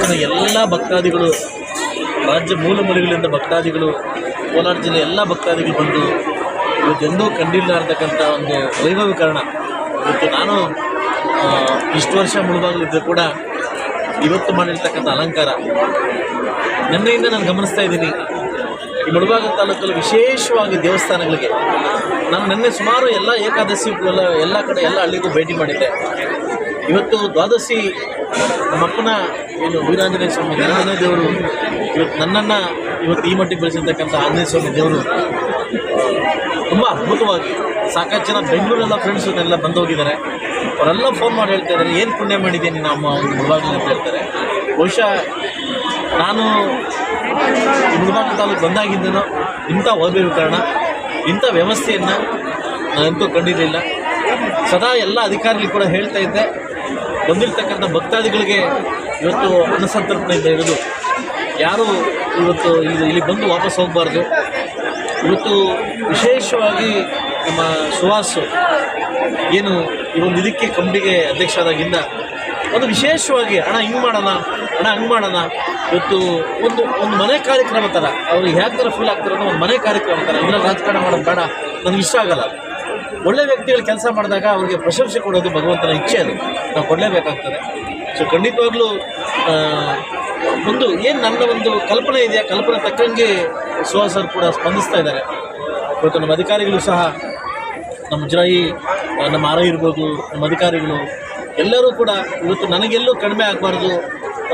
ಇವತ್ತಿನ ಎಲ್ಲ ಭಕ್ತಾದಿಗಳು, ರಾಜ್ಯ ಮೂಲ ಮೂಲೆಗಳಿಂದ ಭಕ್ತಾದಿಗಳು, ಕೋಲಾರ ಜಿಲ್ಲೆ ಎಲ್ಲ ಭಕ್ತಾದಿಗಳು ಬಂದು ಇವತ್ತೆಂದೂ ಕಂಡಿರಲಾರ್ತಕ್ಕಂಥ ಒಂದು ವೈಭವೀಕರಣ. ಇವತ್ತು ನಾನು ಇಷ್ಟು ವರ್ಷ ಮುಳುಬಾಗಿಲಿದ್ದರೂ ಕೂಡ ಇವತ್ತು ಮಾಡಿರ್ತಕ್ಕಂಥ ಅಲಂಕಾರ ನಿನ್ನೆಯಿಂದ ನಾನು ಗಮನಿಸ್ತಾ ಇದ್ದೀನಿ. ಈ ಮುಳಬಾಗಿಲು ತಾಲೂಕಲ್ಲಿ ವಿಶೇಷವಾಗಿ ದೇವಸ್ಥಾನಗಳಿಗೆ ನಾನು ನಿನ್ನೆ ಸುಮಾರು ಎಲ್ಲ ಏಕಾದಶಿಗೆಲ್ಲ ಎಲ್ಲ ಕಡೆ ಎಲ್ಲ ಹಳ್ಳಿಗೂ ಭೇಟಿ ಮಾಡಿದ್ದೆ. ಇವತ್ತು ದ್ವಾದಶಿ ನಮ್ಮಪ್ಪನ ಏನು ವೀರಾಂಜನೇಯ ಸ್ವಾಮಿ ಎರಡನೇ ದೇವರು, ಇವತ್ತು ನನ್ನನ್ನು ಇವತ್ತು ಈ ಮಟ್ಟಿಗೆ ಬೆಳೆಸಿರ್ತಕ್ಕಂಥ ಆಂಜನೇಯ ಸ್ವಾಮಿ ದೇವರು ತುಂಬ ಅದ್ಭುತವಾಗಿ ಸಾಕಷ್ಟು ಜನ ಬೆಂಗಳೂರೆಲ್ಲ ಫ್ರೆಂಡ್ಸನ್ನೆಲ್ಲ ಬಂದು ಹೋಗಿದ್ದಾರೆ. ಅವರೆಲ್ಲ ಫೋನ್ ಮಾಡಿ ಹೇಳ್ತಾ ಇದ್ದಾರೆ, ಏನು ಪುಣ್ಯ ಮಾಡಿದ್ದೀನಿ ನಮ್ಮ ಒಂದು ಮುಳಬಾಗಿಲು ಅಂತ ಹೇಳ್ತಾರೆ. ಬಹುಶಃ ನಾನು ಮುಳಬಾಗಿಲು ತಾಲೂಕು ಬಂದಾಗಿದ್ದನೋ ಇಂಥ ವೈಭವೀಕರಣ, ಇಂಥ ವ್ಯವಸ್ಥೆಯನ್ನು ನಾನಂತೂ ಕಂಡಿರಲಿಲ್ಲ. ಸದಾ ಎಲ್ಲ ಅಧಿಕಾರಿಗಳು ಕೂಡ ಹೇಳ್ತಾ ಇದ್ದೆ, ಬಂದಿರತಕ್ಕಂಥ ಭಕ್ತಾದಿಗಳಿಗೆ ಇವತ್ತು ಅನ್ನಸಂತರ್ಪಣೆಯಿಂದ ಇರೋದು, ಯಾರು ಇವತ್ತು ಇಲ್ಲಿ ಬಂದು ವಾಪಸ್ ಹೋಗಬಾರ್ದು. ಇವತ್ತು ವಿಶೇಷವಾಗಿ ನಮ್ಮ ಸುಹಾಸು ಏನು ಈ ಒಂದು ಇದಕ್ಕೆ ಕಮಿಟಿಗೆ ಅಧ್ಯಕ್ಷರಾದಾಗಿಂದ ಒಂದು ವಿಶೇಷವಾಗಿ ಅಣ್ಣ ಹಿಂಗೆ ಮಾಡೋಣ, ಅಣ್ಣ ಹಂಗೆ ಮಾಡೋಣ, ಇವತ್ತು ಒಂದು ಮನೆ ಕಾರ್ಯಕ್ರಮ ಥರ ಅವ್ರಿಗೆ ಯಾವ ಥರ ಫೀಲ್ ಆಗ್ತಾರೆ ಅನ್ನೋ ಒಂದು ಮನೆ ಕಾರ್ಯಕ್ರಮ ಥರ. ಇದರಲ್ಲಿ ರಾಜಕಾರಣ ಮಾಡೋದು ಬೇಡ, ನನಗೆ ಇಷ್ಟ ಆಗಲ್ಲ. ಒಳ್ಳೆ ವ್ಯಕ್ತಿಗಳು ಕೆಲಸ ಮಾಡಿದಾಗ ಅವ್ರಿಗೆ ಪ್ರಶಂಸೆ ಕೊಡೋದು ಭಗವಂತನ ಇಚ್ಛೆ, ಅದು ನಾವು ಕೊಡಲೇಬೇಕಾಗ್ತದೆ. ಸೊ ಖಂಡಿತವಾಗ್ಲೂ ಒಂದು ಏನು ನನ್ನ ಒಂದು ಕಲ್ಪನೆ ಇದೆಯಾ, ಕಲ್ಪನೆ ತಕ್ಕಂಗೆ ಸುಹಾಸರು ಕೂಡ ಸ್ಪಂದಿಸ್ತಾ ಇದ್ದಾರೆ. ಇವತ್ತು ನಮ್ಮ ಅಧಿಕಾರಿಗಳು ಸಹ, ನಮ್ಮ ಮುಜರಾಯಿ, ನಮ್ಮ ಆರ್ ಐ ಇರ್ಬೋದು, ನಮ್ಮ ಅಧಿಕಾರಿಗಳು ಎಲ್ಲರೂ ಕೂಡ ಇವತ್ತು ನನಗೆಲ್ಲೂ ಕಡಿಮೆ ಆಗಬಾರ್ದು,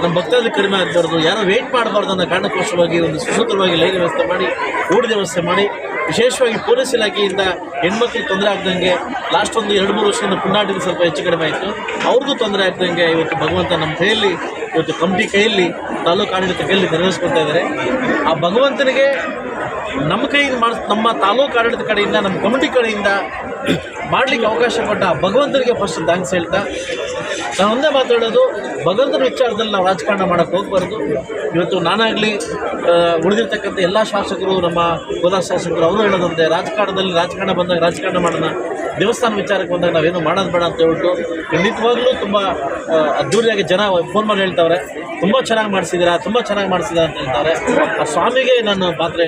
ನಮ್ಮ ಭಕ್ತಾದಿ ಕಡಿಮೆ ಆಗಬಾರ್ದು, ಯಾರೋ ವೆಯ್ಟ್ ಮಾಡಬಾರ್ದು ಅನ್ನೋ ಕಾರಣಕ್ಕೋಸ್ಕರವಾಗಿ ಒಂದು ಸುಸೂತ್ರವಾಗಿ ಲೈನ್ ವ್ಯವಸ್ಥೆ ಮಾಡಿ, ರೋಡ್ ವ್ಯವಸ್ಥೆ ಮಾಡಿ, ವಿಶೇಷವಾಗಿ ಪೊಲೀಸ್ ಇಲಾಖೆಯಿಂದ ಹೆಣ್ಮಕ್ಳಿಗೆ ತೊಂದರೆ ಆಗ್ದಂಗೆ ಲಾಸ್ಟ್ ಒಂದು 2-3 ವರ್ಷದಿಂದ ಪುಂಡಾಟಿಗೆ ಸ್ವಲ್ಪ ಹೆಚ್ಚು ಕಡಿಮೆ ಆಯಿತು, ಅವ್ರಿಗೂ ತೊಂದರೆ ಆಗ್ದಂಗೆ ಇವತ್ತು ಭಗವಂತ ನಮ್ಮ ಕೈಯಲ್ಲಿ, ಇವತ್ತು ಕಮಿಟಿ ಕೈಯಲ್ಲಿ, ತಾಲೂಕು ಆಡಳಿತ ಕೈಯಲ್ಲಿ ನೆರವೇರಿಸ್ಕೊಳ್ತಾ ಇದ್ದಾರೆ. ಆ ಭಗವಂತನಿಗೆ ನಮ್ಮ ಕೈಯಿಂದ ನಮ್ಮ ತಾಲೂಕು ಆಡಳಿತ ಕಡೆಯಿಂದ, ನಮ್ಮ ಕಮಿಟಿ ಕಡೆಯಿಂದ ಮಾಡಲಿಕ್ಕೆ ಅವಕಾಶ ಕೊಟ್ಟ ಭಗವಂತನಿಗೆ ಫಸ್ಟ್ ಥ್ಯಾಂಕ್ಸ್ ಹೇಳ್ತಾ, ನಾನು ಒಂದೇ ಮಾತಾಡೋದು, ಭಗವಂತನ ವಿಚಾರದಲ್ಲಿ ನಾವು ರಾಜಕಾರಣ ಮಾಡೋಕ್ಕೆ ಹೋಗಬಾರ್ದು. ಇವತ್ತು ನಾನಾಗಲಿ ಉಳಿದಿರ್ತಕ್ಕಂಥ ಎಲ್ಲ ಶಾಸಕರು, ನಮ್ಮ ಕೋಲಾರ ಶಾಸಕರು ಅವರು ಹೇಳೋದಂತೆ, ರಾಜಕಾರಣದಲ್ಲಿ ರಾಜಕಾರಣ ಬಂದಾಗ ರಾಜಕಾರಣ ಮಾಡೋಣ, ದೇವಸ್ಥಾನ ವಿಚಾರಕ್ಕೆ ಬಂದಾಗ ನಾವೇನು ಮಾಡೋದು ಬೇಡ ಅಂತ ಹೇಳ್ಬಿಟ್ಟು ಖಂಡಿತವಾಗ್ಲೂ ತುಂಬ ಅದ್ದೂರಿಯಾಗಿ ಜನ ಫೋನ್ ಮಾಡಿ ಹೇಳ್ತಾವ್ರೆ, ತುಂಬ ಚೆನ್ನಾಗಿ ಮಾಡಿಸಿದ್ದೀರಾ, ತುಂಬ ಚೆನ್ನಾಗಿ ಮಾಡಿಸಿದ್ದೀರಾ ಅಂತ ಹೇಳ್ತಾರೆ. ಆ ಸ್ವಾಮಿಗೆ ನಾನು ಪಾತ್ರೆ